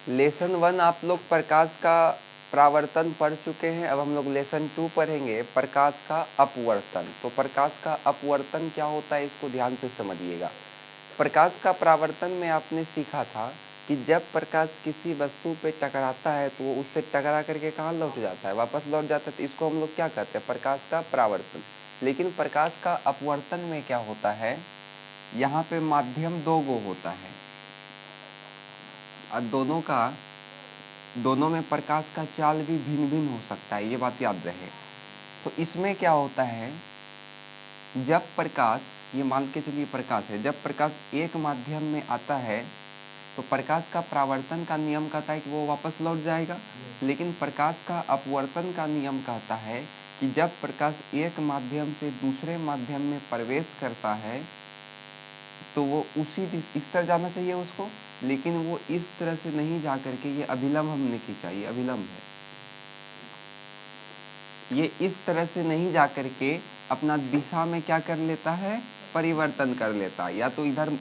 Lesson 1 आप लोग प्रकाश का परावर्तन पढ़ चुके हैं। अब हम लोग लेसन 2 पढ़ेंगे, प्रकाश का अपवर्तन। तो प्रकाश का अपवर्तन क्या होता है इसको ध्यान से समझिएगा। प्रकाश का परावर्तन में आपने सीखा था कि जब प्रकाश किसी वस्तु पे टकराता है तो वो उससे टकरा करके कहाँ लौट जाता है, वापस लौट जाता है। तो इसको हम लोग क्या कहते हैं, प्रकाश का परावर्तन। लेकिन प्रकाश का अपवर्तन में क्या होता है, यहाँ पे माध्यम 2 गो होता है और दोनों में प्रकाश का चाल भी भिन्न भिन्न हो सकता है, ये बात याद रहे। तो इसमें क्या होता है, जब प्रकाश, ये मान के चलिए प्रकाश है, जब प्रकाश एक माध्यम में आता है तो प्रकाश का परावर्तन का नियम कहता है कि वो वापस लौट जाएगा। लेकिन प्रकाश का अपवर्तन का नियम कहता है कि जब प्रकाश एक माध्यम से दूसरे माध्यम में प्रवेश करता है तो वो उसी इस तरह जाना चाहिए उसको, लेकिन वो इस तरह से नहीं जा करके, ये अभिलंब हमने खींचा, ये अभिलंब है, ये इस तरह से नहीं जा करके अपना दिशा में क्या कर लेता है, परिवर्तन कर लेता है। या तो इधर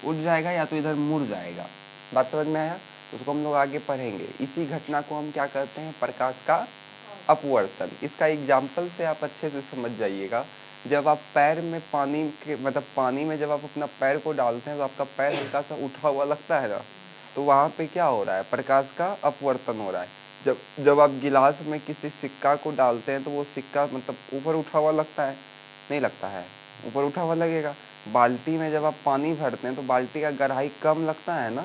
उठ जाएगा या तो इधर मुड़ जाएगा। बात समझ में आया? उसको हम लोग आगे पढ़ेंगे। इसी घटना को हम क्या कहते हैं, प्रकाश का अपवर्तन। इसका एग्जाम्पल से आप अच्छे से समझ जाइएगा। जब आप पैर में पानी के मतलब पानी में जब आप अपना पैर को डालते हैं तो आपका पैर हल्का सा उठा हुआ लगता है ना, तो वहाँ पे क्या हो रहा है, प्रकाश का अपवर्तन हो रहा है। जब आप गिलास में किसी सिक्का को डालते हैं तो वो सिक्का मतलब ऊपर उठा हुआ लगता है, नहीं लगता है, ऊपर उठा हुआ लगेगा। बाल्टी में जब आप पानी भरते हैं तो बाल्टी का गहराई कम लगता है ना।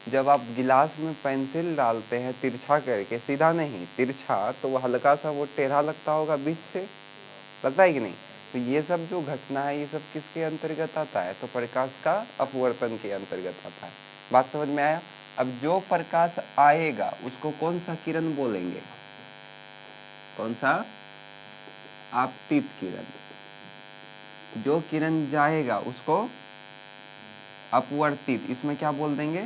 जब आप गिलास में पेंसिल डालते हैं तिरछा करके, सीधा नहीं तिरछा, तो वो हल्का सा वो टेढ़ा लगता होगा, बीच से लगता है कि नहीं। तो ये सब जो घटना है ये सब किसके अंतर्गत आता है, तो प्रकाश का अपवर्तन के अंतर्गत आता है। बात समझ में आया? अब जो प्रकाश आएगा उसको कौन सा किरण बोलेंगे, कौन सा, आपतित किरण। जो किरण जाएगा उसको अपवर्तित, इसमें क्या बोल देंगे,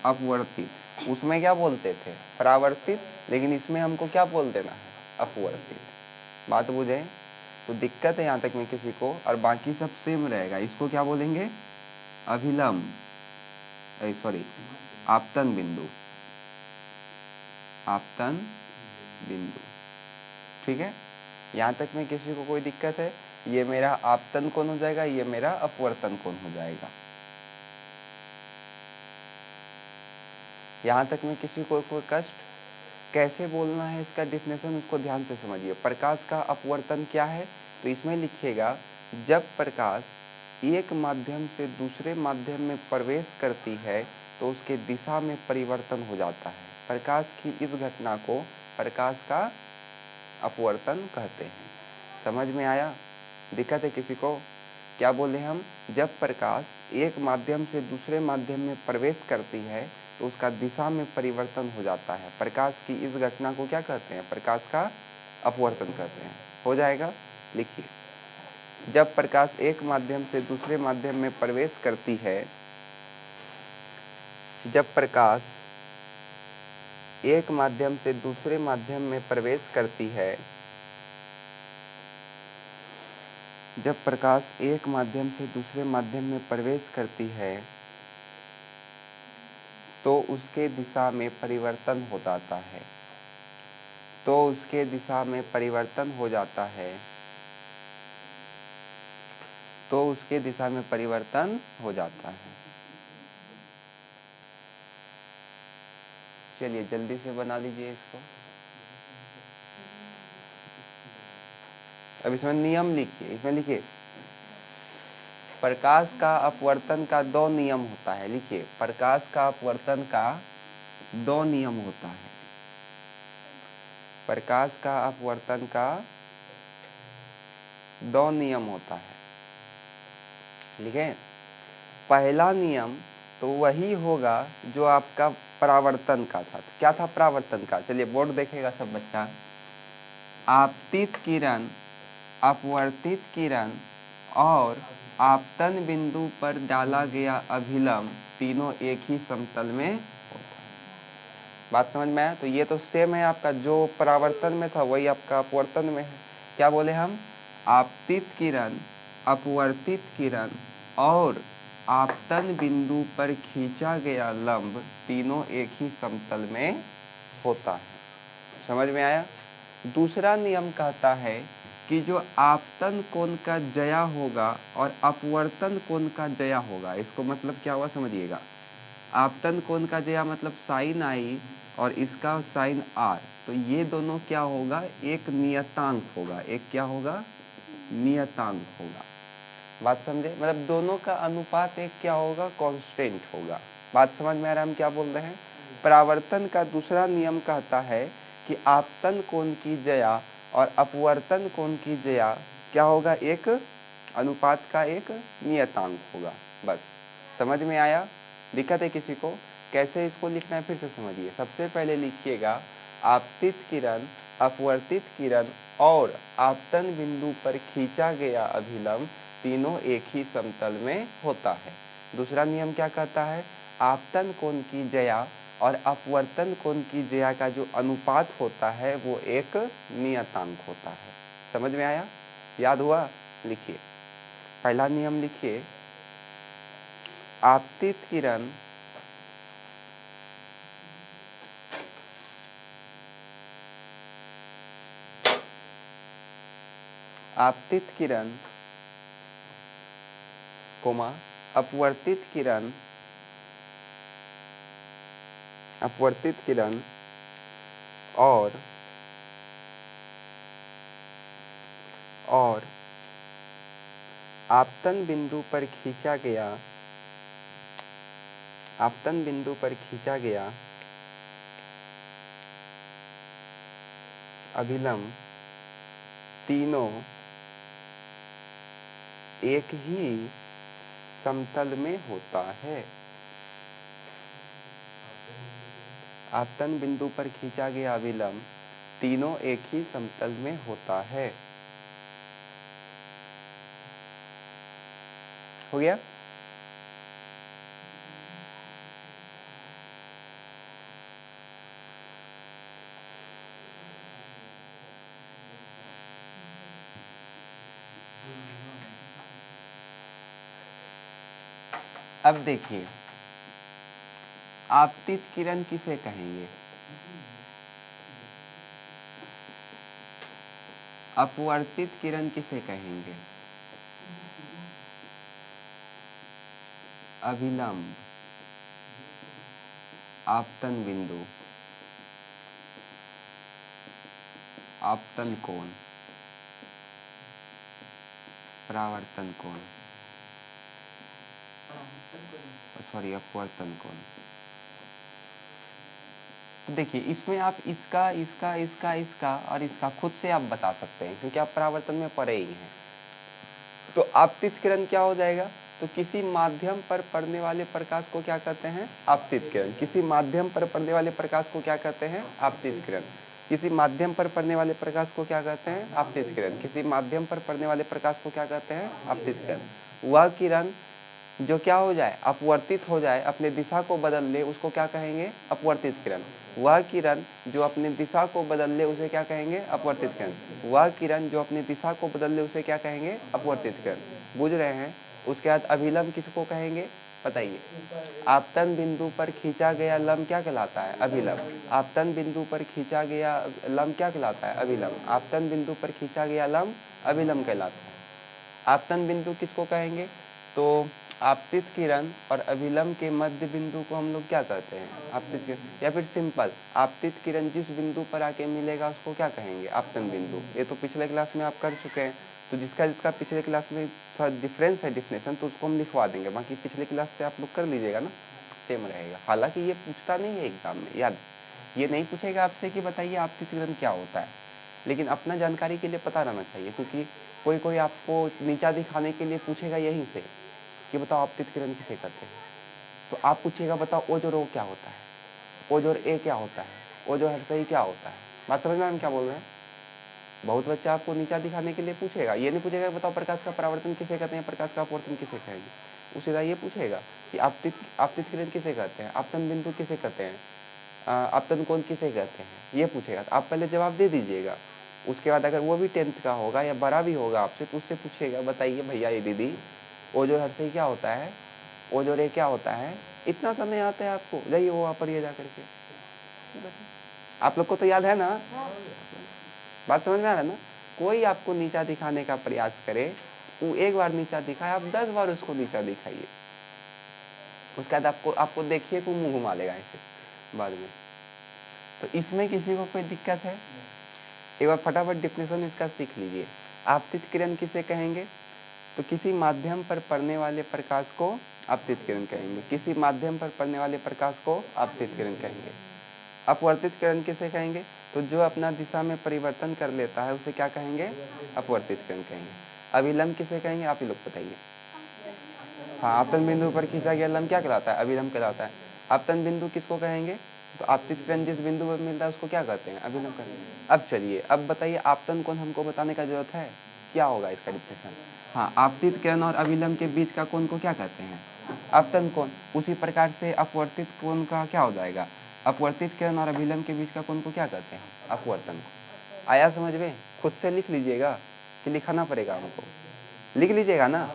अपवर्तित। उसमें क्या बोलते थे, परावर्तित, लेकिन इसमें हमको क्या बोल देना है, अपवर्तित। बात बुझे? तो दिक्कत है यहाँ तक में किसी को, और बाकी सब सेम रहेगा। इसको क्या बोलेंगे, अभिलंब, सॉरी आपतन बिंदु, आपतन बिंदु। ठीक है, यहाँ तक में किसी को कोई दिक्कत है? ये मेरा आपतन कोण हो जाएगा, ये मेरा अपवर्तन कोण हो जाएगा। यहाँ तक में किसी को कोई कष्ट? कैसे बोलना है इसका डेफिनेशन, उसको ध्यान से समझिए। प्रकाश का अपवर्तन क्या है, तो इसमें लिखिएगा, जब प्रकाश एक माध्यम से दूसरे माध्यम में प्रवेश करती है तो उसके दिशा में परिवर्तन हो जाता है। प्रकाश की इस घटना को प्रकाश का अपवर्तन कहते हैं। समझ में आया? दिक्कत है किसी को? क्या बोले हम, जब प्रकाश एक माध्यम से दूसरे माध्यम में प्रवेश करती है तो उसका दिशा में परिवर्तन हो जाता है। प्रकाश की इस घटना को क्या कहते हैं, प्रकाश का अपवर्तन कहते हैं। हो जाएगा, लिखिए। जब प्रकाश एक माध्यम से दूसरे माध्यम में प्रवेश करती है, जब प्रकाश एक माध्यम से दूसरे माध्यम में प्रवेश करती है, जब प्रकाश एक माध्यम से दूसरे माध्यम में प्रवेश करती है तो उसके दिशा में परिवर्तन हो जाता है, तो उसके दिशा में परिवर्तन हो जाता है, तो उसके दिशा में परिवर्तन हो जाता है। चलिए जल्दी से बना लीजिए इसको। अब इसमें नियम लिखिए, इसमें लिखिए, प्रकाश का अपवर्तन का 2 नियम होता है। लिखिए, प्रकाश का अपवर्तन का 2 नियम होता है। प्रकाश का अपवर्तन का 2 नियम होता है। लिखे, पहला नियम तो वही होगा जो आपका परावर्तन का था। तो क्या था परावर्तन का, चलिए बोर्ड देखेगा सब बच्चा। आपतित किरण, अपवर्तित किरण और आपतन बिंदु पर डाला गया अभिलंब तीनों एक ही समतल में होता है। बात समझ में आया? तो ये तो सेम है, आपका जो परावर्तन में था वही आपका अपवर्तन में है। क्या बोले हम, आपतित किरण, अपवर्तित किरण और आपतन बिंदु पर खींचा गया लंब तीनों एक ही समतल में होता है। समझ में आया? दूसरा नियम कहता है कि जो आपतन कोण का जया होगा और अपवर्तन कोण का जया होगा, इसको मतलब क्या हुआ समझिएगा। आपतन कोण का जया मतलब साइन आई और इसका साइन आर, तो ये दोनों क्या होगा, एक नियतांक होगा। एक क्या होगा, नियतांक होगा। बात समझे? मतलब दोनों का अनुपात एक क्या होगा, कांस्टेंट होगा। बात समझ में आ रहा है हम क्या बोल रहे हैं? परावर्तन का दूसरा नियम कहता है कि आपतन कोण की जया और अपवर्तन कोण की जया क्या होगा, एक अनुपात का एक नियतांक होगा। बस समझ में आया? दिक्कत है किसी को? कैसे इसको लिखना है फिर से समझिए। सबसे पहले लिखिएगा आपतित किरण, अपवर्तित किरण और आपतन बिंदु पर खींचा गया अभिलंब तीनों एक ही समतल में होता है। दूसरा नियम क्या कहता है, आपतन कोण की जया और अपवर्तन कोण की जया का जो अनुपात होता है वो एक नियतांक होता है। समझ में आया? याद हुआ? लिखिए पहला नियम लिखिए, आपतित किरण आपतित किरण कोमा अपवर्तित किरण और आपतन बिंदु पर खींचा गया अभिलंब तीनों एक ही समतल में होता है। आपतन बिंदु पर खींचा गया अभिलंब तीनों एक ही समतल में होता है। हो गया? अब देखिए आपतित किरण किसे कहेंगे, अपवर्तित किरण किसे कहेंगे, अभिलंब, आपतन बिंदु, आपतन कोण, परावर्तन कोण, सॉरी अपवर्तन कोण। तो देखिए इसमें आप इसका इसका इसका इसका और इसका खुद से आप बता सकते हैं क्योंकि आप परावर्तन में पढ़े ही हैं। तो आपतित किरण क्या हो जाएगा, तो किसी माध्यम पर पड़ने वाले प्रकाश को क्या कहते हैं, आपतित किरण। किसी माध्यम पर पड़ने वाले प्रकाश को क्या कहते हैं, आपतित किरण। किसी माध्यम पर पड़ने वाले प्रकाश को क्या कहते हैं, आपतित किरण। किसी माध्यम पर पड़ने वाले प्रकाश को क्या कहते हैं, आपतित किरण। वह किरण जो क्या हो जाए, अपवर्तित हो जाए, अपने दिशा को बदल ले, उसको क्या कहेंगे, अपवर्तित किरण। वह किरण जो अपने दिशा को बदल ले उसे क्या कहेंगे, अपवर्तित किरण। वह किरण जो अपनी दिशा को बदल ले उसे क्या कहेंगे, अपवर्तित किरण। बुझ रहे हैं? उसके बाद अभिलंब किसको कहेंगे बताइए। आपतन बिंदु पर खींचा गया लंब क्या कहलाता है, अभिलंब। आपतन बिंदु पर खींचा गया लंब क्या कहलाता है, अभिलंब। आपतन बिंदु पर खींचा गया लंब अभिलंब कहलाता है। आपतन बिंदु किसको कहेंगे, तो आपतित किरण और अभिलंब के मध्य बिंदु को हम लोग क्या कहते हैं, आपतित किरण। या फिर सिंपल आपतित किरण जिस बिंदु पर आके मिलेगा उसको क्या कहेंगे, आपतन बिंदु। ये तो पिछले क्लास में आप कर चुके हैं, तो जिसका जिसका पिछले क्लास में थोड़ा डिफरेंस है डिफिनेशन, तो उसको हम लिखवा देंगे। बाकी पिछले क्लास से आप लोग कर लीजिएगा ना, सेम रहेगा। हालांकि ये पूछता नहीं है एग्जाम में, याद ये नहीं पूछेगा आपसे कि बताइए आपतित किरण क्या होता है, लेकिन अपना जानकारी के लिए पता रहना चाहिए। क्योंकि कोई कोई आपको नीचा दिखाने के लिए पूछेगा यहीं से कि बताओ आपतित किरण किसे कहते हैं, तो आप पूछिएगा बताओ ओ जोर ओ क्या होता है, ओ जोर ए क्या होता है, ओ जोर हर्षई क्या होता है। बात समझ में हम क्या बोल रहे हैं? बहुत बच्चे आपको नीचा दिखाने के लिए पूछेगा, ये नहीं पूछेगा बताओ प्रकाश का परावर्तन किसे कहते हैं, प्रकाश का अपवर्तन किसे कहेंगे। उसे ये पूछेगा कि आपतित किरण किसे कहते हैं, आपतन बिंदु किसे कहते हैं, आपतन कोण किसे कहते हैं, ये पूछेगा। तो आप पहले जवाब दे दीजिएगा। उसके बाद अगर वो भी 10th का या बड़ा भी होगा आपसे, तो उससे पूछेगा बताइए भैया ये दीदी ओ जोर हर्षई क्या होता है, वो जो रे क्या होता है, इतना समय आता है आपको, जाइए वो वहाँ पढ़िए जा करके। आप लोग को तो याद है ना, बात समझ में आ रहा है ना। कोई आपको नीचा दिखाने का प्रयास करे, वो एक बार नीचा दिखाए, आप 10 बार उसको नीचा दिखाइए, उसके बाद आपको देखिए को मुंह घुमा लेगा ऐसे बाद में। तो इसमें किसी को कोई दिक्कत है? एक बार फटाफट डिफिनेशन इसका सीख लीजिए। आपतित किरण किसे कहेंगे? तो किसी माध्यम पर पड़ने वाले प्रकाश को आपतित किरण कहेंगे। किसी माध्यम पर पड़ने वाले प्रकाश को आपतित किरण कहेंगे। अपवर्तित किरण किसे कहेंगे? तो जो अपना दिशा में परिवर्तन कर लेता है उसे क्या कहेंगे? अपवर्तित किरण कहेंगे। अभिलंब किसे कहेंगे? आप ही लोग बताइए। हाँ, आपतन बिंदु पर खींचा गया लंब क्या कहलाता है? अभिलंब कहलाता है। आपतन बिंदु किसको कहेंगे? तो आपतित किरण जिस बिंदु पर मिलता है उसको क्या कहते हैं? अभिलंब कहते हैं। अब चलिए, अब बताइए आपतन कोण हमको बताने का जरूरत है, क्या होगा इसका डिफिनेशन? हाँ, आपतित किरण और अभिलंब के बीच का कोण को क्या कहते हैं? आपतन कोण। उसी प्रकार से अपवर्तित कोण का क्या हो जाएगा? अपवर्तित किरण और अभिलंब के बीच का कोण को क्या कहते हैं? अपवर्तन कोण। आया समझ में? खुद से लिख लीजिएगा कि लिखाना पड़ेगा हमको? लिख लीजिएगा ना।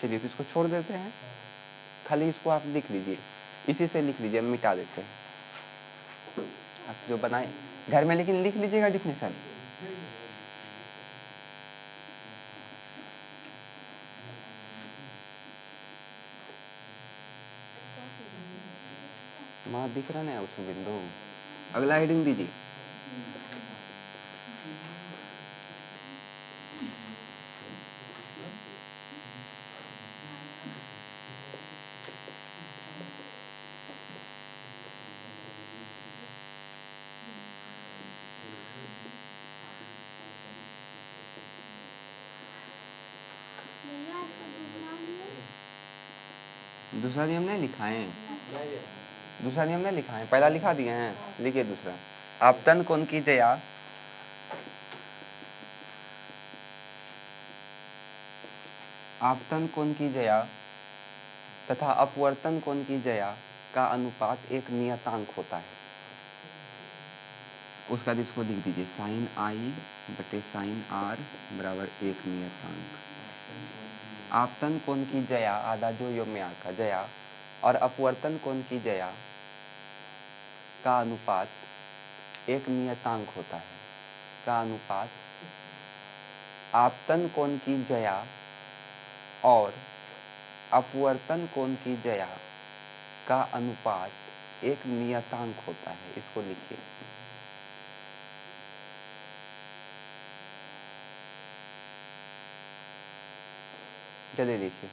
चलिए, तो इसको छोड़ देते हैं, खाली इसको आप लिख लीजिए, इसी से लिख लीजिए, मिटा देते हैं आप जो बनाए घर में, लेकिन लिख लीजिएगा डिफिनेशन। वहाँ दिख रहा ना उसमें बिंदु। अगला हेडिंग दीजिए। दूसरा नियम नहीं लिखा है, दूसरा नियम नहीं लिखा है, पहला लिखा दिए हैं, लिखिए दूसरा। आपतन कोण की जया आपतन कोण की जया तथा अपवर्तन कोण की जया का अनुपात एक नियतांक होता है। उसका इसको लिख दीजिए, साइन आई बटे साइन आर बराबर एक नियतांक। आपतन कोण की जया आधा जो योग में आका जया और अपवर्तन कोण की जया का अनुपात एक नियतांक होता है। का अनुपात आपतन कोण की जया और अपवर्तन कोण की जया का अनुपात एक नियतांक होता है। इसको लिखिए। चलिए लिखिए।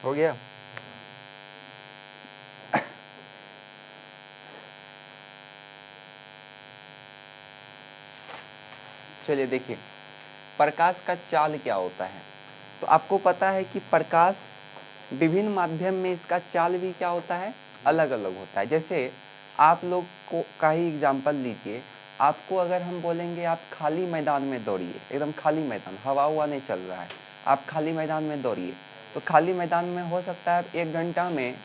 हो गया? चलिए देखिए, प्रकाश का चाल क्या होता है। तो आपको पता है कि प्रकाश विभिन्न माध्यम में इसका चाल भी क्या होता है, अलग अलग होता है। जैसे आप लोग को का ही एग्जाम्पल लीजिए, आपको अगर हम बोलेंगे आप खाली मैदान में दौड़िए, एकदम खाली मैदान, हवा हुआ नहीं चल रहा है, आप खाली मैदान में दौड़िए, तो खाली मैदान में हो सकता है 1 घंटा में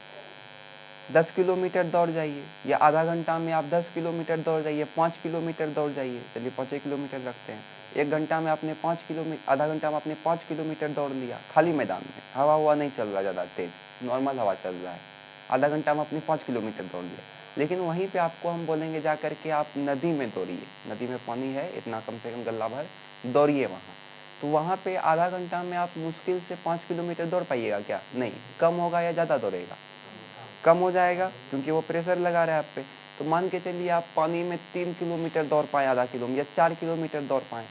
10 किलोमीटर दौड़ जाइए, या आधा घंटा में आप 10 किलोमीटर दौड़ जाइए, 5 किलोमीटर दौड़ जाइए। चलिए 5 किलोमीटर रखते हैं। 1 घंटा में आपने 5 किलोमीटर, आधा घंटा में आपने 5 किलोमीटर दौड़ लिया खाली मैदान में, हवा हुआ नहीं चल रहा ज़्यादा तेज, नॉर्मल हवा चल रहा है, आधा घंटा में आपने 5 किलोमीटर दौड़ लिया। लेकिन वहीं पे आपको हम बोलेंगे जा करके आप नदी में दौड़िए, नदी में पानी है इतना, कम से कम गल्ला भर दौड़िए वहाँ। तो वहाँ पे आधा घंटा में आप मुश्किल से 5 किलोमीटर दौड़ पाइएगा क्या? नहीं, कम होगा या ज़्यादा दौड़ेगा? कम हो जाएगा, क्योंकि वो प्रेशर लगा रहा है आप पे। तो मान के चलिए आप पानी में 3 किलोमीटर दौड़ पाए, आधा किलोमीटर या 4 किलोमीटर दौड़ पाए।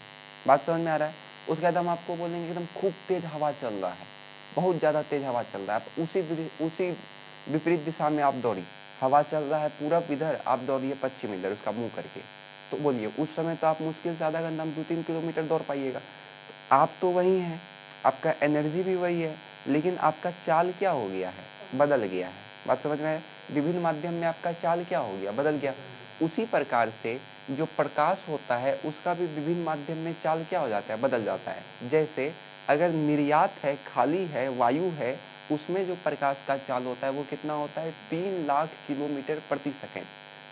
बात समझ में आ रहा है? उसके बाद हम आपको बोलेंगे एकदम खूब तेज हवा चल रहा है, बहुत ज़्यादा तेज हवा चल रहा है, आप उसी विपरीत दिशा में आप दौड़ी, हवा चल रहा है पूरब इधर, आप दौड़िए पश्चिम इधर, उसका मुँह करके। तो बोलिए उस समय तो आप मुश्किल से आधा घंटा में 2-3 किलोमीटर दौड़ पाइएगा। आप तो वही हैं, आपका एनर्जी भी वही है, लेकिन आपका चाल क्या हो गया है, बदल गया है। बात समझ में है? विभिन्न माध्यम में आपका चाल क्या हो गया, बदल गया। उसी प्रकार से जो प्रकाश होता है उसका भी विभिन्न माध्यम में चाल क्या हो जाता है, बदल जाता है। जैसे अगर निर्यात है, खाली है, वायु है, उसमें जो प्रकाश का चाल होता है वो कितना होता है? 3 लाख किलोमीटर प्रति सेकेंड।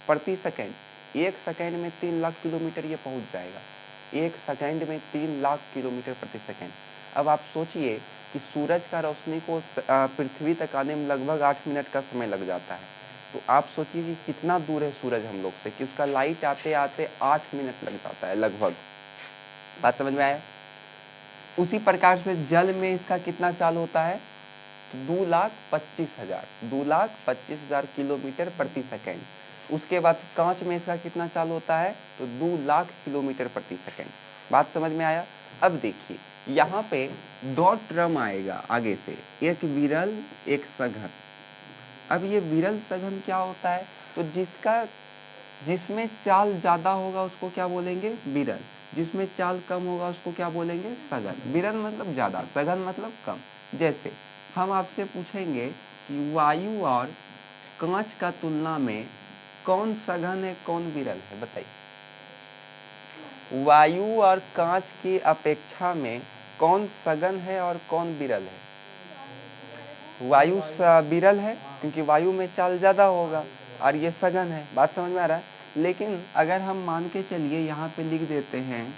प्रति सेकेंड, 1 सेकेंड में 3 लाख किलोमीटर ये पहुंच जाएगा। 1 सेकेंड में 3 लाख किलोमीटर प्रति सेकेंड। अब आप सोचिए कि सूरज का रोशनी को पृथ्वी तक आने में लगभग 8 मिनट का समय लग जाता है। तो आप सोचिए कि कितना दूर है सूरज हम लोग से, कि उसका लाइट आते आते 8 मिनट लग जाता है लगभग। बात समझ में आया? उसी प्रकार से जल में इसका कितना चाल होता है? 2,25,000 किलोमीटर प्रति सेकेंड। उसके बाद कांच में इसका कितना चाल होता है? तो 2 लाख किलोमीटर प्रति सेकेंड। बात समझ में आया? अब देखिए यहाँ पे 2 टर्म आएगा आगे से, एक विरल एक सघन। अब ये विरल सघन क्या होता है? तो जिसमें चाल ज़्यादा होगा उसको क्या बोलेंगे? विरल। जिसमें चाल कम होगा उसको क्या बोलेंगे? सघन। विरल मतलब ज़्यादा, सघन मतलब कम। जैसे हम आपसे पूछेंगे कि वायु और कांच का तुलना में कौन सघन है, कौन विरल है? बताइए। वायु और कांच की अपेक्षा में कौन सघन है और कौन विरल है? वायु विरल है क्योंकि वायु में चाल ज़्यादा होगा, और ये सघन है। बात समझ में आ रहा है? लेकिन अगर हम मान के चलिए यहाँ पे लिख देते हैं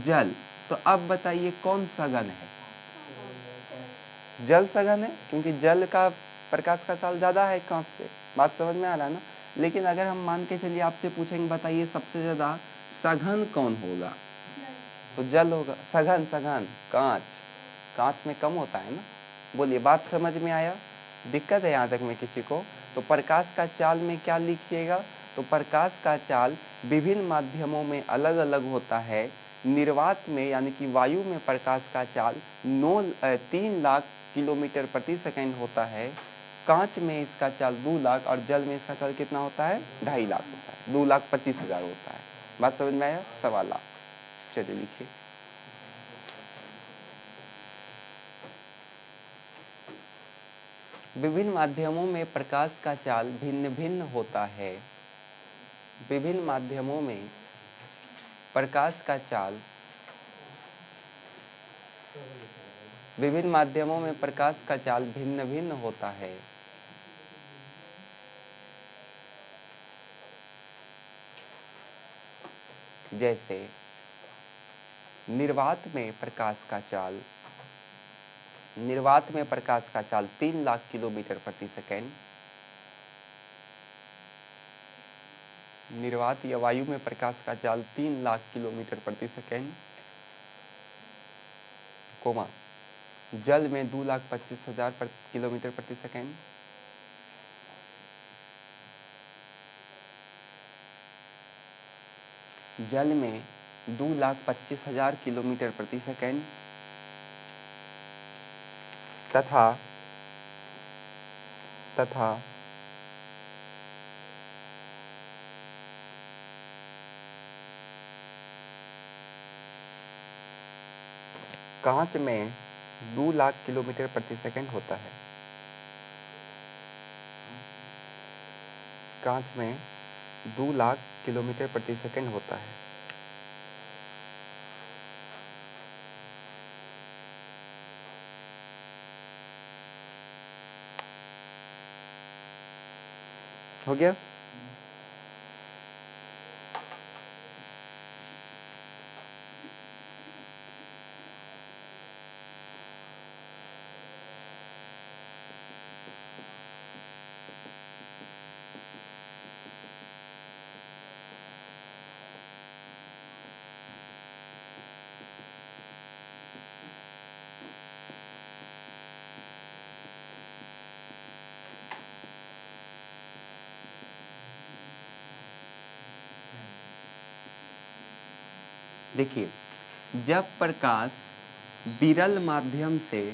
जल, तो अब बताइए कौन सघन है? जल सघन है क्योंकि जल का प्रकाश का चाल ज़्यादा है कांच से। बात समझ में आ रहा है ना? लेकिन अगर हम मान के चलिए आपसे पूछेंगे बताइए सबसे ज़्यादा सघन कौन होगा, तो जल होगा। सघन कांच में कम होता है ना। बोलिए, बात समझ में आया? दिक्कत है यहाँ तक में किसी को? तो प्रकाश का चाल में क्या लिखिएगा? तो प्रकाश का चाल विभिन्न माध्यमों में अलग अलग होता है। निर्वात में यानी कि वायु में प्रकाश का चाल 3 लाख किलोमीटर प्रति सेकेंड होता है। कांच में इसका चाल 2 लाख, और जल में इसका चाल कितना होता है? 2.5 लाख होता है, 2,25,000 होता है। बात समझ में आया? 1.25 लाख। चलिए लिखिए। विभिन्न माध्यमों में प्रकाश का चाल भिन्न भिन्न होता है। विभिन्न माध्यमों में प्रकाश का चाल भिन्न भिन्न होता है। जैसे निर्वात में प्रकाश का चाल 3 लाख किलोमीटर प्रति सेकेंड। निर्वात या वायु में प्रकाश का चाल 3 लाख किलोमीटर प्रति सेकेंड, कोमा जल में 2,25,000 किलोमीटर प्रति सेकेंड। जल में 2,25,000 किलोमीटर प्रति सेकेंड तथा कांच में 2 लाख किलोमीटर प्रति सेकेंड होता है। कांच में 2 लाख किलोमीटर प्रति सेकेंड होता है। हो गया? देखिए, जब प्रकाश विरल माध्यम से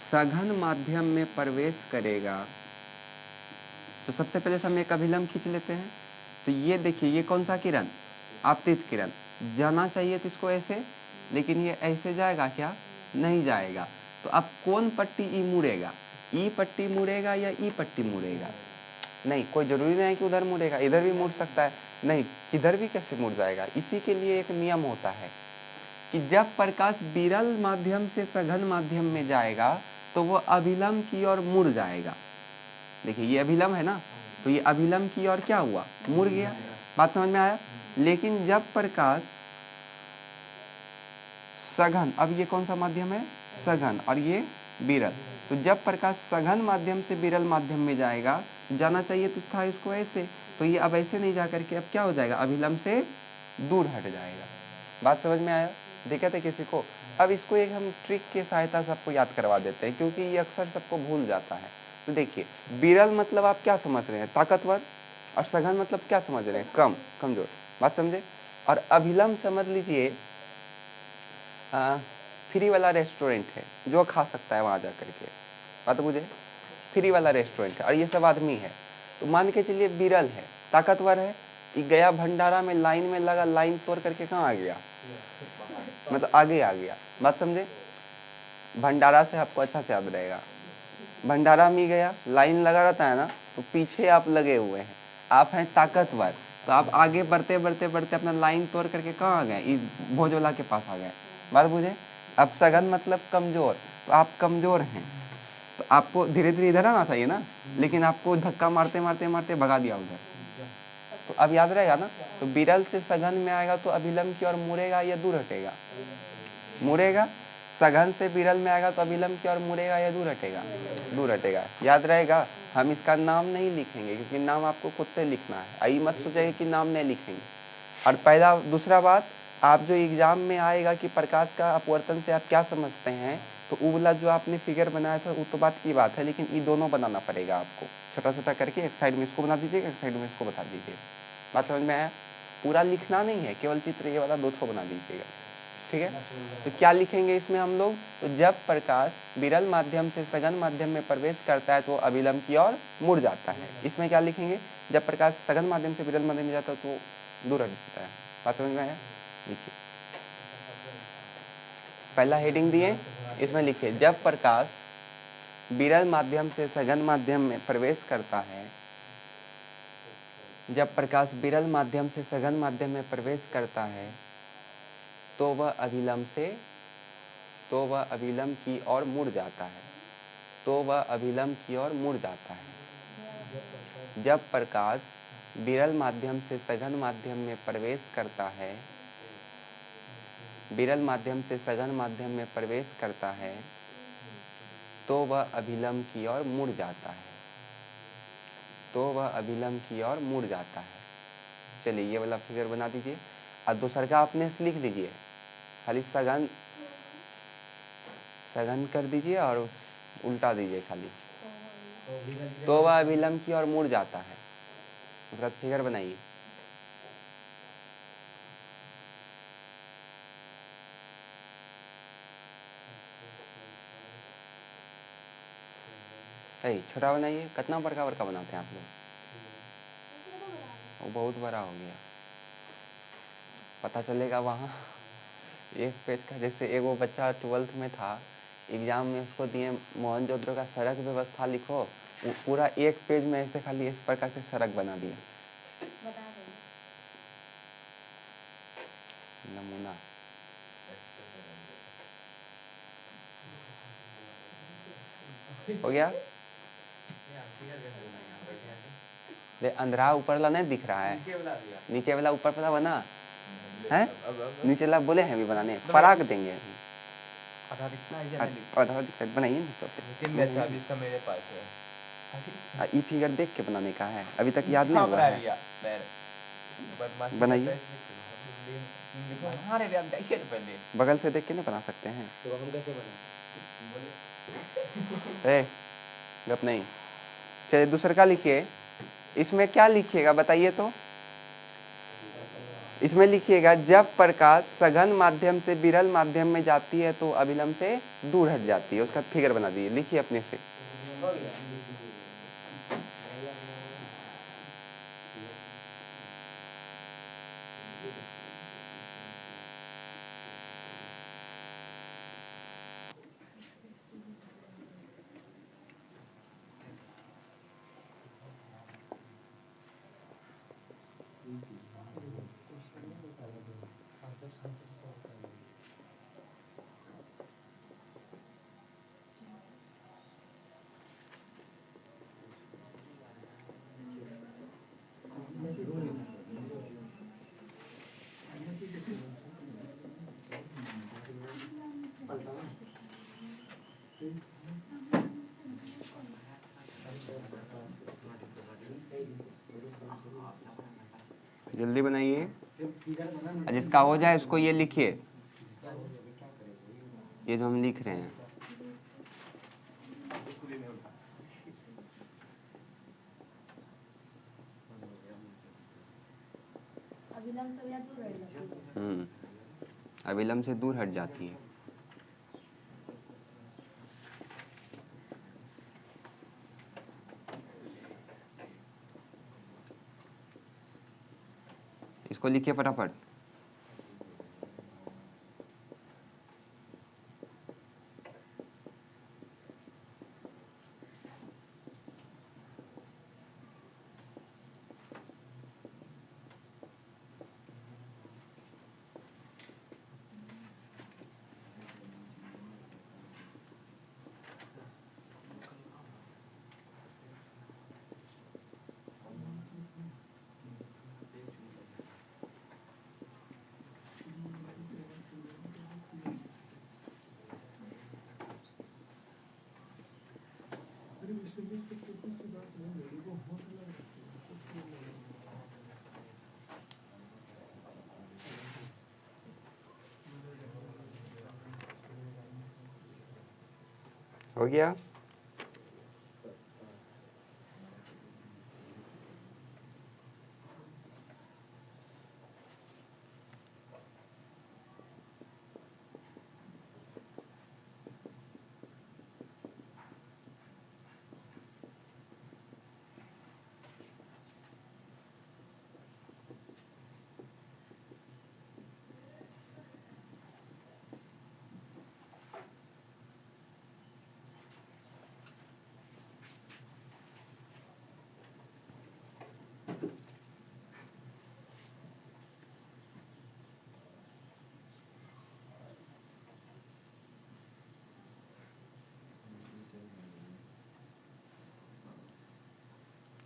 सघन माध्यम में प्रवेश करेगा, तो सबसे पहले हम एक अभिलंब खींच लेते हैं। तो ये देखिए, ये कौन सा किरण? आपतित किरण। जाना चाहिए तो इसको ऐसे, लेकिन ये ऐसे जाएगा क्या? नहीं जाएगा। तो अब कौन पट्टी ई मुड़ेगा? ई पट्टी मुड़ेगा या ई पट्टी मुड़ेगा? नहीं, कोई जरूरी नहीं है कि उधर मुड़ेगा, इधर भी मुड़ सकता है। नहीं, इधर भी कैसे मुड़ जाएगा? इसी के लिए एक नियम होता है। कि जब प्रकाश विरल माध्यम से सघन माध्यम में जाएगा तो वो अभिलंब की ओर मुड़ जाएगा। देखिए ये अभिलंब है ना, तो ये अभिलंब की ओर क्या हुआ, मुड़ गया। बात समझ में आया। लेकिन जब प्रकाश सघन, अब ये कौन सा माध्यम है, सघन, और ये विरल, तो जब प्रकाश सघन माध्यम से विरल माध्यम में जाएगा, जाना चाहिए तो था इसको ऐसे, तो ये अब ऐसे नहीं जा करके अब क्या हो जाएगा, अभिलंब से दूर हट जाएगा। बात समझ में आया, दिक्कत है किसी को। अब इसको एक हम ट्रिक के सहायता से आपको याद करवा देते हैं, क्योंकि ये अक्सर सबको भूल जाता है। तो देखिए विरल मतलब आप क्या समझ रहे हैं, ताकतवर, और सघन मतलब क्या समझ रहे हैं, कम, कमजोर। बात समझे। और अभिलंब समझ लीजिए फ्री वाला रेस्टोरेंट है, जो खा सकता है वहाँ जा करके। बात मुझे, फ्री वाला रेस्टोरेंट है और ये सब आदमी है, तो मान के चलिए विरल है, ताकतवर है, कि गया भंडारा में लाइन में लगा, लाइन तोड़ करके कहाँ आ गया, मतलब आगे आ गया। बात समझे। भंडारा से आपको अच्छा से याद रहेगा, भंडारा में गया, लाइन लगा रहता है ना, तो पीछे आप लगे हुए हैं, आप हैं ताकतवर, तो आप आगे बढ़ते बढ़ते बढ़ते अपना लाइन तोड़ करके कहाँ आ गए, इस भोजोला के पास आ गए। बात बुझे। अब सघन मतलब कमजोर, तो आप कमजोर हैं, तो आपको धीरे धीरे इधर आना चाहिए ना, लेकिन आपको धक्का मारते मारते मारते भगा दिया उधर। तो अब याद रहेगा ना। तो विरल से सघन में आएगा तो अभिलंब की ओर मुड़ेगा या दूर हटेगा, मुड़ेगा। सघन से विरल में आएगा तो अभिलंब की ओर मुड़ेगा या दूर हटेगा, दूर हटेगा। याद रहेगा। हम इसका नाम नहीं लिखेंगे, क्योंकि नाम आपको खुद से लिखना है, आई मत सोचिए कि नाम नहीं लिखेंगे। और पहला, दूसरा बात, आप जो एग्जाम में आएगा कि प्रकाश का अपवर्तन से आप क्या समझते हैं, तो वो वाला जो आपने फिगर बनाया था वो तो बात की बात है, लेकिन ये दोनों बनाना पड़ेगा आपको, छोटा छोटा करके, एक साइड में इसको बना दीजिएगा, एक साइड में इसको बता दीजिएगा। बात समझ में आया। पूरा लिखना नहीं है, केवल चित्र ये वाला 200 बना दीजिएगा, ठीक है। तो क्या लिखेंगे इसमें हम लोग, तो जब प्रकाश विरल माध्यम से सघन माध्यम में प्रवेश करता है तो अभिलंब की ओर मुड़ जाता है। इसमें क्या लिखेंगे, जब प्रकाश सघन माध्यम से विरल माध्यम में जाता है तो दूर हट जाता है। बात समझ में आया। लिखिए, पहला हेडिंग दिए, इसमें लिखिए जब प्रकाश विरल माध्यम से सघन माध्यम में प्रवेश करता है, जब प्रकाश विरल माध्यम से सघन माध्यम में प्रवेश करता है तो वह अभिलंब की ओर मुड़ जाता है, तो वह अभिलंब की ओर मुड़ जाता है। जब प्रकाश विरल माध्यम से सघन माध्यम में प्रवेश करता है, विरल माध्यम से सघन माध्यम में प्रवेश करता है तो वह अभिलंब की ओर मुड़ जाता है, तो वह अभिलंब की ओर मुड़ जाता है। चलिए ये वाला फिगर बना दीजिए, और दूसरा का आपने लिख दीजिए, खाली सघन कर दीजिए और उल्टा दीजिए खाली, तो वह अभिलंब की ओर मुड़ जाता है। उसका फिगर बनाइए। छोटा बनाइए, कितना बड़का बड़का बनाते हैं आप लोग, वो बहुत बड़ा हो गया। पता चलेगा वहाँ एक पेज का, जैसे एक वो बच्चा 12th में था, एग्जाम में उसको दिए मोहनजोदड़ो का सड़क व्यवस्था लिखो, वो पूरा एक पेज में ऐसे खाली इस प्रकार से सड़क बना दिया। नमूना हो गया। अंधेरा ऊपर वाला नहीं दिख रहा है, नीचे वाला ऊपर वाला बना है, नीचे वाला बोले हैं अभी बनाने, पराग देंगे आधा दिखता है, बनाइए ना मेरे पास है। ये फिगर देख के बनाने का है, अभी तक याद नहीं हुआ है, बनाइए। बगल से देख के नहीं बना सकते हैं, तो हम कैसे बनाए? गप नहीं। चलिए दूसरा का लिखिए, इसमें क्या लिखिएगा बताइए तो। इसमें लिखिएगा जब प्रकाश सघन माध्यम से विरल माध्यम में जाती है तो अभिलंब से दूर हट जाती है, उसका फिगर बना दीजिए, लिखिए अपने से। जल्दी बनाइए। और जिसका हो जाए उसको ये लिखिए, ये जो हम लिख रहे हैं। अविलंब से दूर हट जाती है। इसको लिखिए फटाफट। हो गया?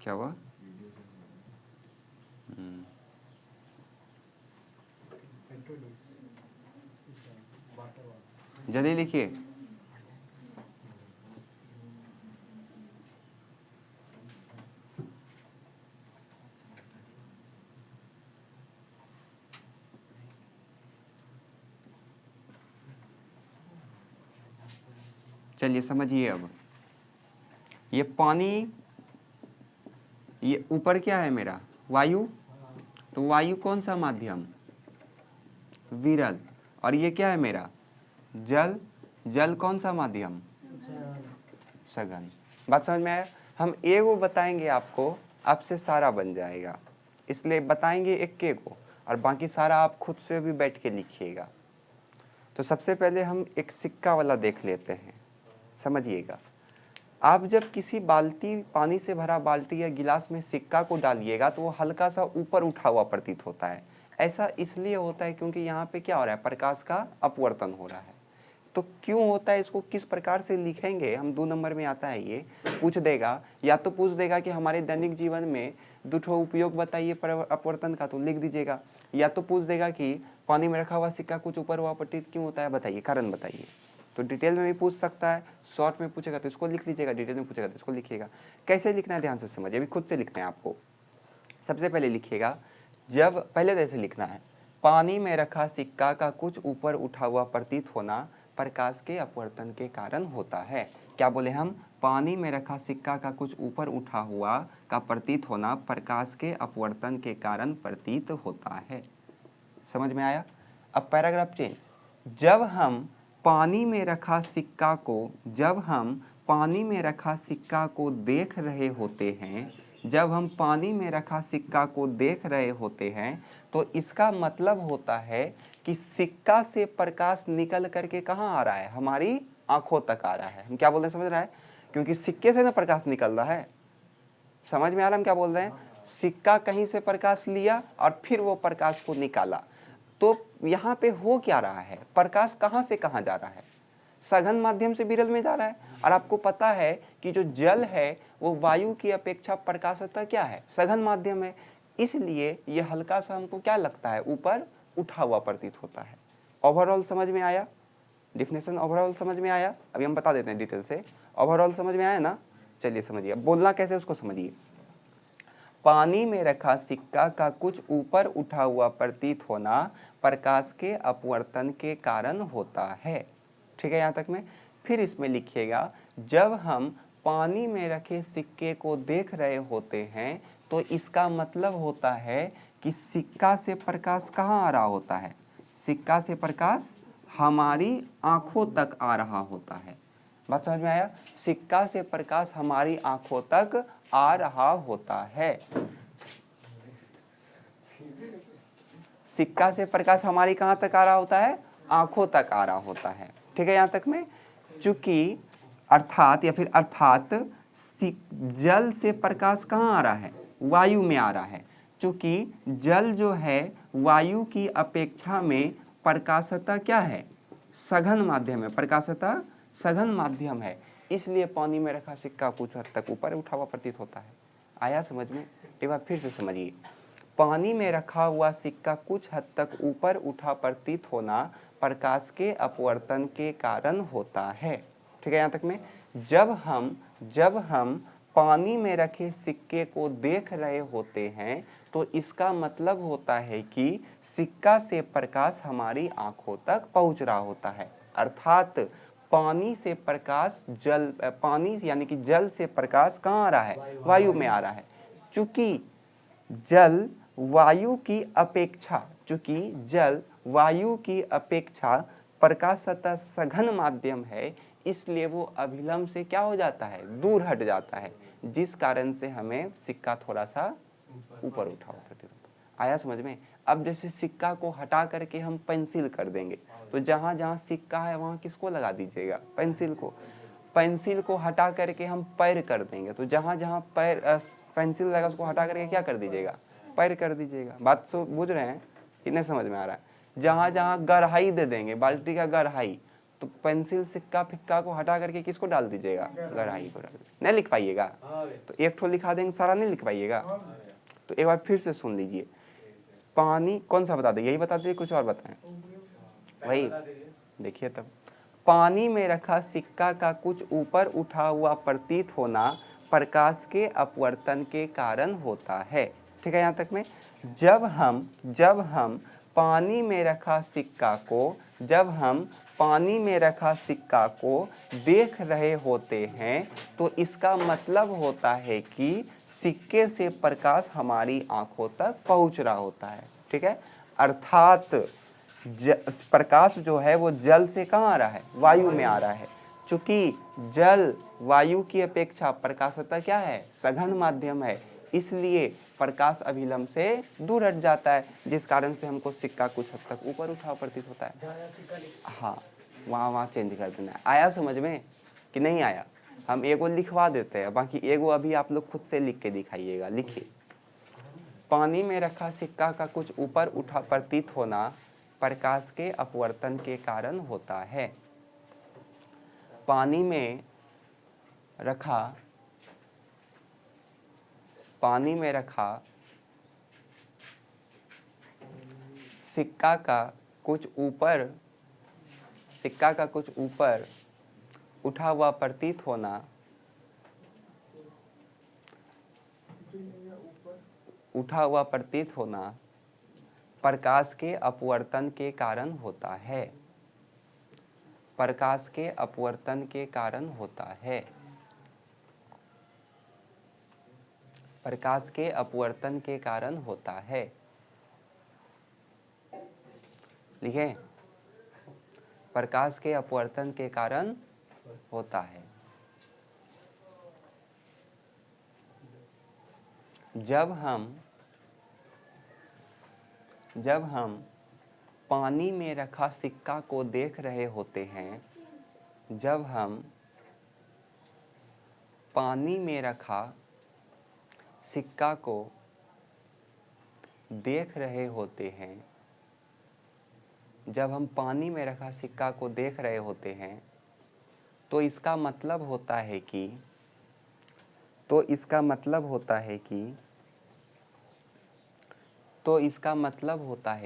क्या हुआ? जल्दी लिखिए। चलिए समझिए अब, ये पानी, ये ऊपर क्या है मेरा? वायु। तो वायु कौन सा माध्यम? विरल। और ये क्या है मेरा? जल। जल कौन सा माध्यम? सघन। बात समझ में आया? हम एगो बताएंगे आपको, आपसे सारा बन जाएगा, इसलिए बताएंगे एक को, और बाकी सारा आप खुद से भी बैठ के लिखिएगा। तो सबसे पहले हम एक सिक्का वाला देख लेते हैं, समझिएगा। आप जब किसी बाल्टी, पानी से भरा बाल्टी या गिलास में सिक्का को डालिएगा तो वो हल्का सा ऊपर उठा हुआ प्रतीत होता है। ऐसा इसलिए होता है क्योंकि यहाँ पे क्या हो रहा है? प्रकाश का अपवर्तन हो रहा है। तो क्यों होता है, इसको किस प्रकार से लिखेंगे हम? 2 नंबर में आता है, ये पूछ देगा। या तो पूछ देगा कि हमारे दैनिक जीवन में दुठो उपयोग बताइए अपवर्तन का, तो लिख दीजिएगा। या तो पूछ देगा कि पानी में रखा हुआ सिक्का कुछ ऊपर हुआ प्रतीत क्यों होता है, बताइए, कारण बताइए। तो डिटेल में भी पूछ सकता है, शॉर्ट में पूछेगा तो इसको लिख लीजिएगा, डिटेल में पूछेगा तो इसको लिखिएगा। कैसे लिखना है ध्यान से समझिए, अभी खुद से लिखना है आपको। सबसे पहले लिखिएगा, जब पहले जैसे लिखना है, पानी में रखा सिक्का का कुछ ऊपर उठा हुआ प्रतीत होना प्रकाश के अपवर्तन के कारण होता है। क्या बोले हम? पानी में रखा सिक्का का कुछ ऊपर उठा हुआ का प्रतीत होना प्रकाश के अपवर्तन के कारण प्रतीत होता है। समझ में आया? अब पैराग्राफ चेंज। जब हम पानी में रखा सिक्का को, जब हम पानी में रखा सिक्का को देख रहे होते हैं, जब हम पानी में रखा सिक्का को देख रहे होते हैं, तो इसका मतलब होता है कि सिक्का से प्रकाश निकल करके कहाँ आ रहा है? हमारी आंखों तक आ रहा है। हम क्या बोल रहे हैं, समझ रहा है? क्योंकि सिक्के से ना प्रकाश निकल रहा है। समझ में आ रहा है हम क्या बोल रहे हैं? सिक्का कहीं से प्रकाश लिया और फिर वो प्रकाश को निकाला। तो यहाँ पे हो क्या रहा है? प्रकाश कहाँ से कहाँ जा रहा है? सघन माध्यम से विरल में जा रहा है। और आपको पता है कि जो जल है वो वायु की अपेक्षा प्रकाशतः क्या है? सघन माध्यम है। इसलिए ये हल्का सा हमको क्या लगता है? ऊपर उठा हुआ प्रतीत होता है। ओवरऑल समझ में आया? डिफिनेशन ओवरऑल समझ में आया? अभी हम बता देते हैं डिटेल से। ओवरऑल समझ में आया ना? चलिए समझिए। बोलना कैसे उसको समझिए। पानी में रखा सिक्का का कुछ ऊपर उठा हुआ प्रतीत होना प्रकाश के अपवर्तन के कारण होता है। ठीक है, यहाँ तक में। फिर इसमें लिखिएगा, जब हम पानी में रखे सिक्के को देख रहे होते हैं तो इसका मतलब होता है कि सिक्का से प्रकाश कहाँ आ रहा होता है? सिक्का से प्रकाश हमारी आंखों तक आ रहा होता है। बात समझ में आया? सिक्का से प्रकाश हमारी आंखों तक आ रहा होता है। सिक्का से प्रकाश हमारी कहाँ तक आ रहा होता है? आंखों तक आ रहा होता है। ठीक है, यहाँ तक में। चूंकि अर्थात या फिर अर्थात जल से प्रकाश कहाँ आ रहा है? वायु में आ रहा है। चूंकि जल जो है वायु की अपेक्षा में प्रकाशतः क्या है? सघन माध्यम है। प्रकाशतः सघन माध्यम है, इसलिए पानी में रखा सिक्का कुछ हद तक ऊपर उठा हुआ प्रतीत होता है। आया समझ में? एक बार फिर से समझिए। पानी में रखा हुआ सिक्का कुछ हद तक ऊपर उठा प्रतीत होना प्रकाश के अपवर्तन के कारण होता है। ठीक है, यहाँ तक में। जब हम पानी में रखे सिक्के को देख रहे होते हैं तो इसका मतलब होता है कि सिक्का से प्रकाश हमारी आंखों तक पहुंच रहा होता है। अर्थात पानी से प्रकाश पानी यानी कि जल से प्रकाश कहाँ आ रहा है? वायु में आ रहा है। चूंकि जल वायु की अपेक्षा प्रकाशतः सघन माध्यम है, इसलिए वो अभिलंब से क्या हो जाता है? दूर हट जाता है, जिस कारण से हमें सिक्का थोड़ा सा ऊपर उठा हुआ प्रतीत होता है। आया समझ में? अब जैसे सिक्का को हटा करके हम पेंसिल कर देंगे तो जहां जहां सिक्का है वहां किसको लगा दीजिएगा? पेंसिल को। पेंसिल को हटा करके हम पैर कर देंगे तो जहां जहां पैर पेंसिल लगा उसको हटा करके क्या कर दीजिएगा? पैर कर दीजिएगा। बात सो बुझ रहे हैं कि नहीं समझ में आ रहा है? जहां जहां गहराई दे देंगे, बाल्टी का गहराई, तो पेंसिल सिक्का फिक्का को हटा करके किसको डाल दीजिएगा? गहराई को डाल दीजिएगा। नहीं लिख पाइएगा तो एक ठो लिखा देंगे, सारा नहीं लिख पाइएगा। तो एक बार फिर से सुन लीजिए। पानी कौन सा बता दे? यही बता दे, कुछ और बताएं? वही देखिए तब। पानी में रखा सिक्का का कुछ ऊपर उठा हुआ प्रतीत होना प्रकाश के अपवर्तन के कारण होता है। ठीक है, यहाँ तक में। जब हम पानी में रखा सिक्का को देख रहे होते हैं तो इसका मतलब होता है कि सिक्के से प्रकाश हमारी आंखों तक पहुंच रहा होता है। ठीक है, अर्थात प्रकाश जो है वो जल से कहाँ आ रहा है? वायु में आ रहा है। चूंकि जल वायु की अपेक्षा प्रकाशतः क्या है? सघन माध्यम है, इसलिए प्रकाश अभिलंब से दूर हट जाता है, जिस कारण से हमको सिक्का कुछ हद तक ऊपर उठा प्रतीत होता है। हाँ, वहाँ चेंज कर देना है। आया समझ में कि नहीं आया? हम एगो लिखवा देते हैं, बाकी एगो अभी आप लोग खुद से लिख के दिखाइएगा। लिखिए, पानी में रखा सिक्का का कुछ ऊपर उठा प्रतीत होना प्रकाश के अपवर्तन के कारण होता है। पानी में रखा सिक्का का कुछ ऊपर उठा हुआ प्रतीत होना प्रकाश के अपवर्तन के कारण होता है। प्रकाश के अपवर्तन के कारण होता है। प्रकाश के अपवर्तन के कारण होता है। लिखे, प्रकाश के अपवर्तन के कारण होता है। जब हम पानी में रखा सिक्का को देख रहे होते हैं, जब हम पानी में रखा सिक्का को देख रहे होते हैं, जब हम पानी में रखा सिक्का को देख रहे होते हैं तो इसका मतलब होता है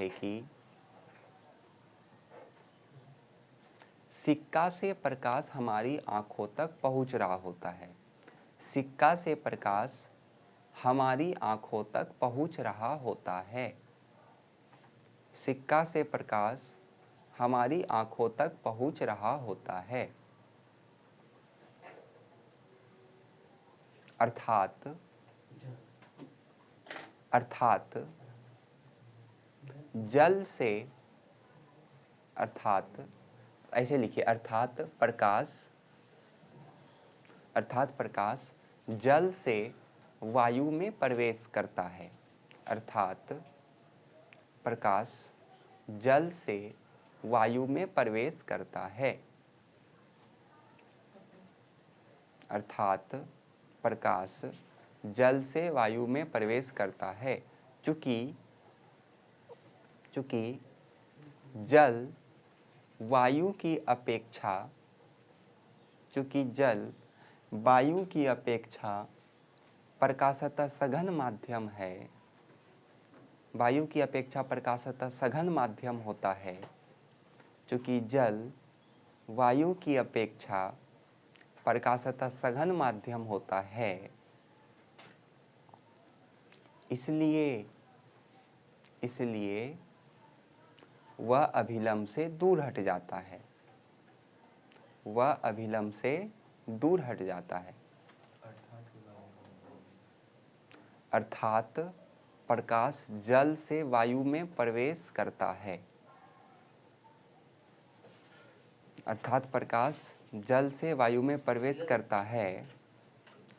कि सिक्का से प्रकाश हमारी आंखों तक पहुंच रहा होता है। सिक्का से प्रकाश हमारी आंखों तक पहुंच रहा होता है। सिक्का से प्रकाश हमारी आंखों तक पहुंच रहा होता है। अर्थात जल से, अर्थात ऐसे लिखिए, अर्थात प्रकाश जल से वायु में प्रवेश करता है। अर्थात प्रकाश जल से वायु में प्रवेश करता है। अर्थात प्रकाश जल से वायु में प्रवेश करता है। चूँकि जल वायु की अपेक्षा प्रकाशतः सघन माध्यम है। वायु की अपेक्षा प्रकाशतः सघन माध्यम होता है। चूँकि जल वायु की अपेक्षा प्रकाशतः सघन माध्यम होता है, इसलिए वह अभिलंब से दूर हट जाता है। वह अभिलंब से दूर हट जाता है। अर्थात प्रकाश जल से वायु में प्रवेश करता है। अर्थात प्रकाश जल से वायु में प्रवेश करता है।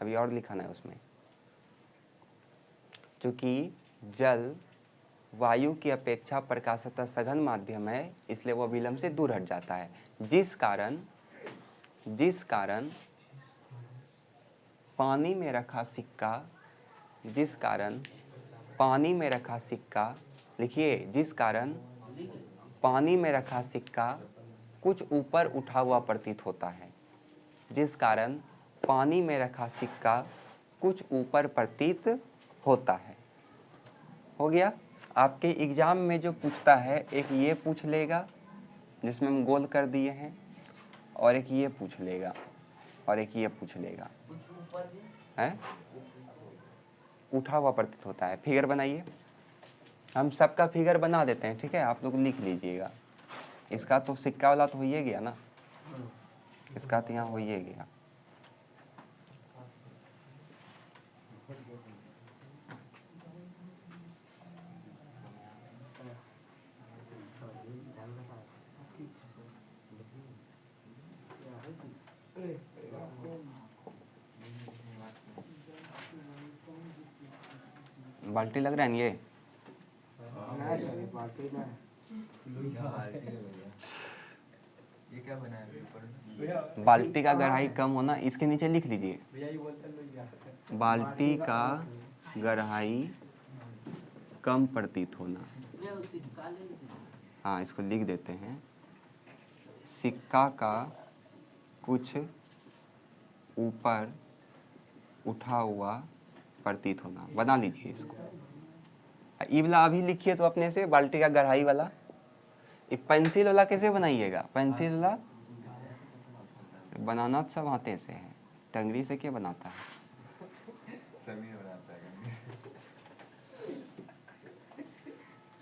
अभी और लिखाना है उसमें। चूँकि जल वायु की अपेक्षा प्रकाशतः सघन माध्यम है, इसलिए वो अभिलंब से दूर हट जाता है। जिस कारण पानी में रखा सिक्का, लिखिए, जिस कारण पानी में रखा सिक्का कुछ ऊपर उठा हुआ प्रतीत होता है। जिस कारण पानी में रखा सिक्का कुछ ऊपर प्रतीत होता है। हो गया। आपके एग्जाम में जो पूछता है, एक ये पूछ लेगा जिसमें हम गोल कर दिए हैं, और एक ये पूछ लेगा, और एक ये पूछ लेगा। है उठा हुआ प्रतीत होता है। फिगर बनाइए। हम सबका फिगर बना देते हैं, ठीक है? आप लोग लिख लीजिएगा। इसका तो सिक्का वाला तो हो ही गया ना, इसका तो यहाँ हो ही गया। बाल्टी लग रहा है ये? क्या बनाया? बाल्टी का गहराई कम होना, इसके नीचे लिख लीजिए, बाल्टी का गहराई कम प्रतीत होना। हाँ, इसको लिख देते हैं। सिक्का का कुछ ऊपर उठा हुआ प्रतीत होना। बना लीजिए इसको। ये वाला अभी लिखिए तो अपने से, बाल्टी का गहराई वाला। ये पेंसिल वाला कैसे बनाइएगा? पेंसिल वाला बनाना सब हाथे से है, टंगरी से क्या बनाता है?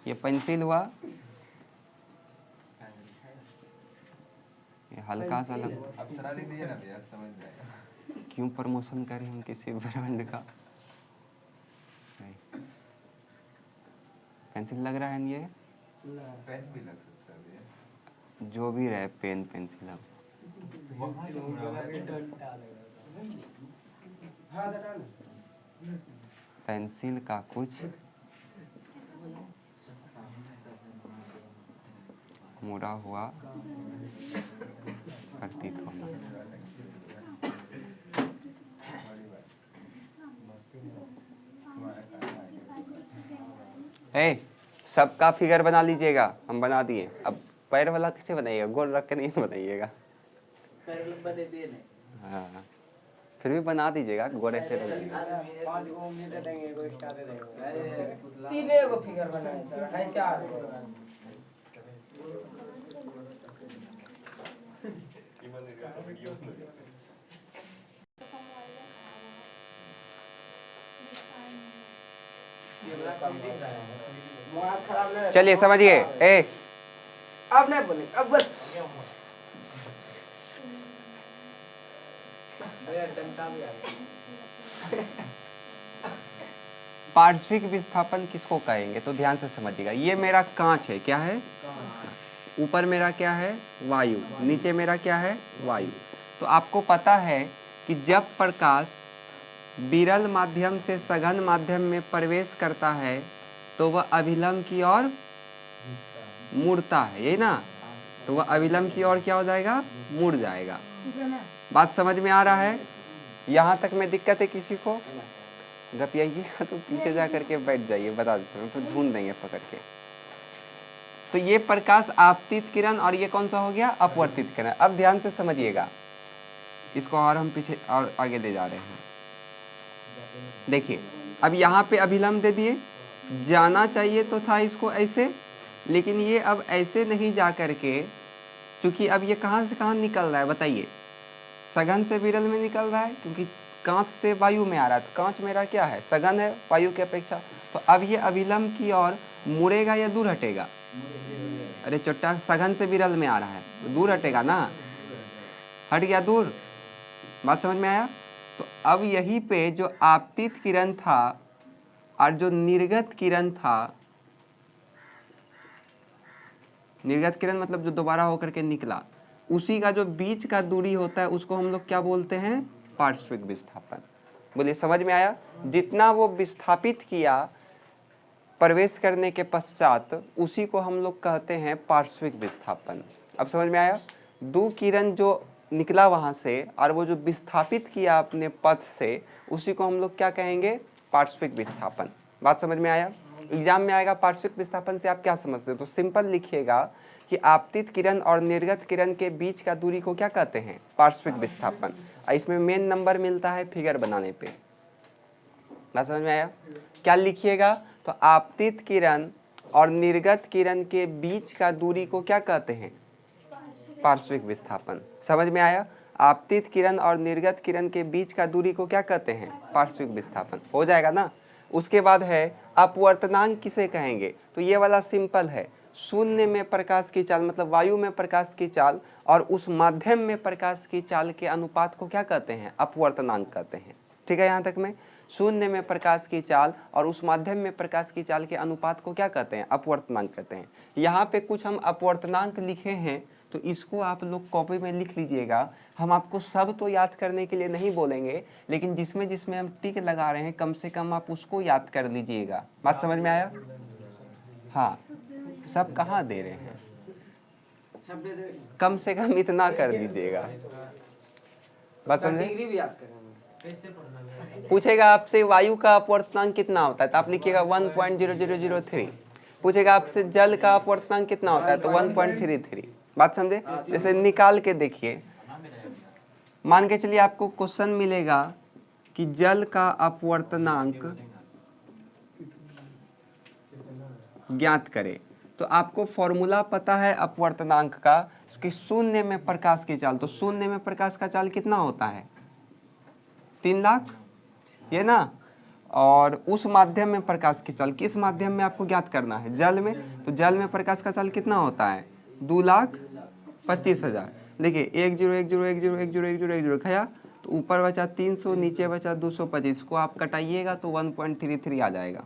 ये पेंसिल हुआ, ये हल्का सा लग। अप्सरा लिख दीजिए ना भैया, समझ जाएगा। क्यों प्रमोशन करें हम किसी ब्रांड का? पेंसिल लग रहा है ये? पेन भी लग सकता है, जो भी रहे, पेन पेंसिल। अब पेंसिल का कुछ मुड़ा हुआ प्रतीत होना। सबका फिगर बना लीजिएगा। हम बना दिए। अब पैर वाला कैसे बनाइएगा? गोल रख के नहीं बनाइएगा। हाँ, फिर भी बना दीजिएगा। गोल ऐसे फिगर बनाए सर, 4 चलिए समझिए। ए अब नहीं बोले, अब बस पार्श्विक विस्थापन किसको कहेंगे? तो ध्यान से समझिएगा। ये मेरा कांच है, क्या है? ऊपर मेरा क्या है? वायु। नीचे मेरा क्या है? वायु। तो आपको पता है कि जब प्रकाश विरल माध्यम से सघन माध्यम में प्रवेश करता है तो वह अभिलंब की ओर मुड़ता है, यही ना? तो वह अभिलंब की ओर क्या हो जाएगा? मुड़ जाएगा। बात समझ में आ रहा है? यहाँ तक में दिक्कत है किसी को? घपियाइएगा तो पीछे जा करके बैठ जाइए, बता देते हैं, तो ढूंढ देंगे पकड़ के। तो ये प्रकाश आपतित किरण और ये कौन सा हो गया? अपवर्तित किरण। अब ध्यान से समझिएगा इसको, और हम पीछे और आगे ले जा रहे हैं। देखिए अब यहाँ पे अभिलंब दे दिए, जाना चाहिए तो था इसको ऐसे, लेकिन ये अब ऐसे नहीं जा करके, क्योंकि अब ये कहाँ से कहाँ निकल रहा है बताइए? सघन से विरल में निकल रहा है, क्योंकि कांच से वायु में आ रहा है। तो कांच मेरा क्या है? सघन है वायु की अपेक्षा। तो अब ये अभिलंब की ओर मुड़ेगा या दूर हटेगा? अरे चोट्टा, सघन से विरल में आ रहा है तो दूर हटेगा ना? हट गया दूर। बात समझ में आया? तो अब यहीं पे जो आपतित किरण था और जो निर्गत किरण था, निर्गत किरण मतलब जो दोबारा होकर के निकला, उसी का जो बीच का दूरी होता है उसको हम लोग क्या बोलते हैं? पार्श्विक विस्थापन। बोलिए समझ में आया? जितना वो विस्थापित किया प्रवेश करने के पश्चात, उसी को हम लोग कहते हैं पार्श्विक विस्थापन। अब समझ में आया? दो किरण जो निकला वहां से और वो जो विस्थापित किया अपने पथ से, उसी को हम लोग क्या कहेंगे? पार्श्विक विस्थापन। बात समझ में आया? एग्जाम में आएगा पार्श्विक विस्थापन से आप क्या समझते हो? तो सिंपल लिखिएगा कि आपतित किरण और निर्गत किरण के बीच का दूरी को क्या कहते हैं? पार्श्विक विस्थापन। इसमें मेन नंबर मिलता है फिगर बनाने पे। बात समझ में आया? क्या लिखिएगा? तो आपतित किरण और निर्गत किरण के बीच का दूरी को क्या कहते हैं? पार्श्विक विस्थापन। समझ में आया? आपतित किरण और निर्गत किरण के बीच का दूरी को क्या कहते हैं? पार्श्विक विस्थापन। हो जाएगा ना? उसके बाद है अपवर्तनांक किसे कहेंगे? तो ये वाला सिंपल है, शून्य में प्रकाश की चाल, मतलब वायु में प्रकाश की चाल और उस माध्यम में प्रकाश की चाल के अनुपात को क्या कहते हैं? अपवर्तनांक कहते हैं। ठीक है? यहाँ तक में शून्य में प्रकाश की चाल और उस माध्यम में प्रकाश की चाल के अनुपात को क्या कहते हैं? अपवर्तनांक कहते हैं। यहाँ पे कुछ हम अपवर्तनांक लिखे हैं, तो इसको आप लोग कॉपी में लिख लीजिएगा। हम आपको सब तो याद करने के लिए नहीं बोलेंगे, लेकिन जिसमें जिसमें हम टिक लगा रहे हैं कम से कम आप उसको याद कर लीजिएगा। बात समझ में आया? हाँ, सब कहाँ दे रहे हैं? कम से कम इतना कर दीजिएगा। बात समझे? पूछेगा आपसे वायु का अपवर्तनांक कितना होता है, तो आप लिखिएगा 1.0003। पूछेगा आपसे जल का अपवर्तनांक कितना होता है, तो 1.33। बात समझे? जैसे निकाल के देखिए, मान के चलिए आपको क्वेश्चन मिलेगा कि जल का अपवर्तनांक ज्ञात करें, तो आपको फॉर्मूला पता है अपवर्तनांक का कि शून्य में प्रकाश की चाल। तो शून्य में प्रकाश का चाल कितना होता है? 3 लाख, ये ना? और उस माध्यम में प्रकाश की चाल, किस माध्यम में आपको ज्ञात करना है? जल में। तो जल में प्रकाश का चाल कितना होता है? 2,25,000। देखिए 1 0 1 0 1 0 1 0 1 0 1 0 खाया, तो ऊपर बचा 300, नीचे बचा 225 को आप कटाइएगा तो 1.33 आ जाएगा।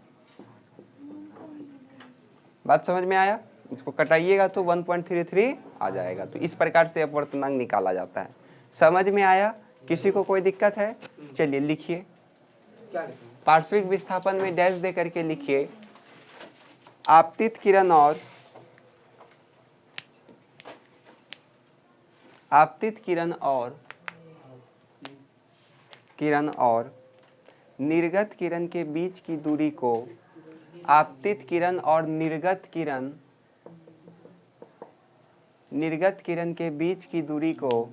बात समझ में आया? इसको कटाइएगा तो 1.33 आ जाएगा। तो इस प्रकार से अपवर्तनांक निकाला जाता है। समझ में आया? किसी को कोई दिक्कत है? चलिए लिखिए, पार्श्विक विस्थापन में डैश दे करके लिखिए, आपतित किरण और निर्गत किरण के बीच की दूरी को, आपतित किरण और निर्गत किरण के बीच की दूरी को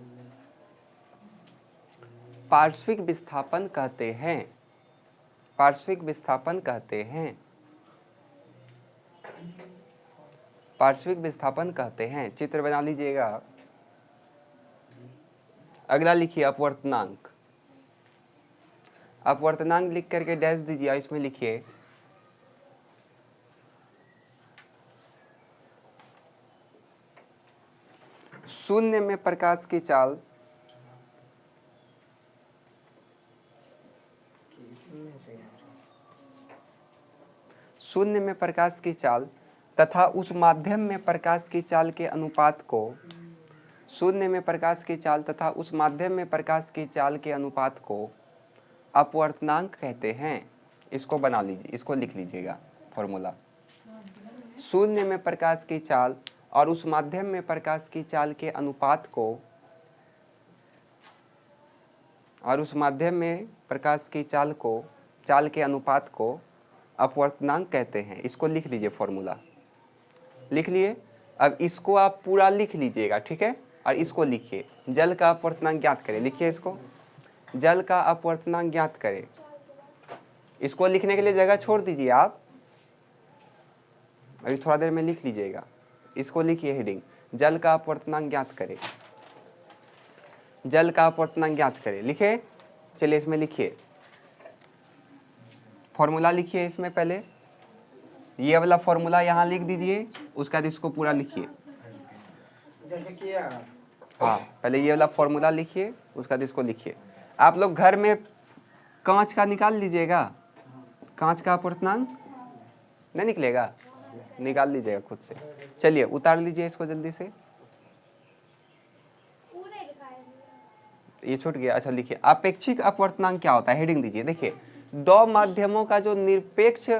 पार्श्विक विस्थापन कहते हैं। पार्श्विक विस्थापन कहते हैं। पार्श्विक विस्थापन कहते हैं। चित्र बना लीजिएगा। अगला लिखिए अपवर्तनांक। अपवर्तनांक लिख करके डैश दीजिए, इसमें लिखिए शून्य में प्रकाश की चाल शून्य में प्रकाश की चाल तथा उस माध्यम में प्रकाश की चाल के अनुपात को शून्य में प्रकाश की चाल तथा उस माध्यम में प्रकाश की चाल के अनुपात को अपवर्तनांक कहते हैं। इसको बना लीजिए, इसको लिख लीजिएगा फॉर्मूला। शून्य में प्रकाश की चाल और उस माध्यम में प्रकाश की चाल के अनुपात को और उस माध्यम में प्रकाश की चाल के अनुपात को अपवर्तनांक कहते हैं। इसको लिख लीजिए, फॉर्मूला लिख लिए। अब इसको आप पूरा लिख लीजिएगा, ठीक है। और इसको लिखिए, जल का अपवर्तनांक ज्ञात करें। लिखिए इसको, जल का अपवर्तनांक ज्ञात करें। इसको लिखने के लिए जगह छोड़ दीजिए आप, अभी थोड़ा देर में लिख लीजिएगा। इसको लिखिए हेडिंग, जल का अपवर्तनांक ज्ञात करें। जल का अपवर्तनांक ज्ञात करें, लिखे। चलिए इसमें लिखिए, फॉर्मूला लिखिए। इसमें पहले ये वाला फॉर्मूला यहाँ लिख दीजिए, उसका इसको पूरा लिखिए। जैसे किया। हाँ, पहले ये वाला फॉर्मूला लिखिए, उसका इसको लिखिए। आप लोग घर में कांच का निकाल लीजिएगा, कांच का अपवर्तनांक नहीं निकलेगा, निकाल लीजिएगा खुद से। चलिए उतार लीजिए इसको जल्दी से। ये छूट गया। अच्छा लिखिए, अपेक्षिक अपवर्तनांक क्या होता है, हेडिंग दीजिए। देखिए, दो माध्यमों का जो निरपेक्ष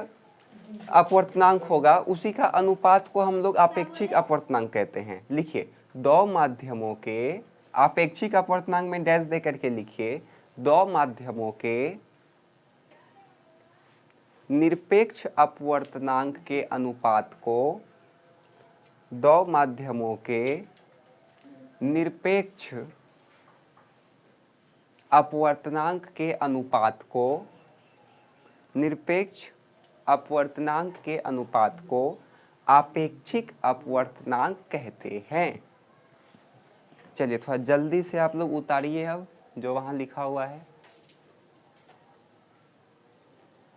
अपवर्तनांक होगा उसी का अनुपात को हम लोग अपेक्षिक अपवर्तनांक कहते हैं। लिखिए, दो माध्यमों के अपेक्षिक अपवर्तनांक में डैश दे करके लिखिए, दो माध्यमों के निरपेक्ष अपवर्तनांक के अनुपात को दो माध्यमों के निरपेक्ष अपवर्तनांक के अनुपात को निरपेक्ष अपवर्तनांक के अनुपात को आपेक्षिक अपवर्तनांक कहते हैं। चलिए थोड़ा जल्दी से आप लोग उतारिए अब जो वहाँ लिखा हुआ है।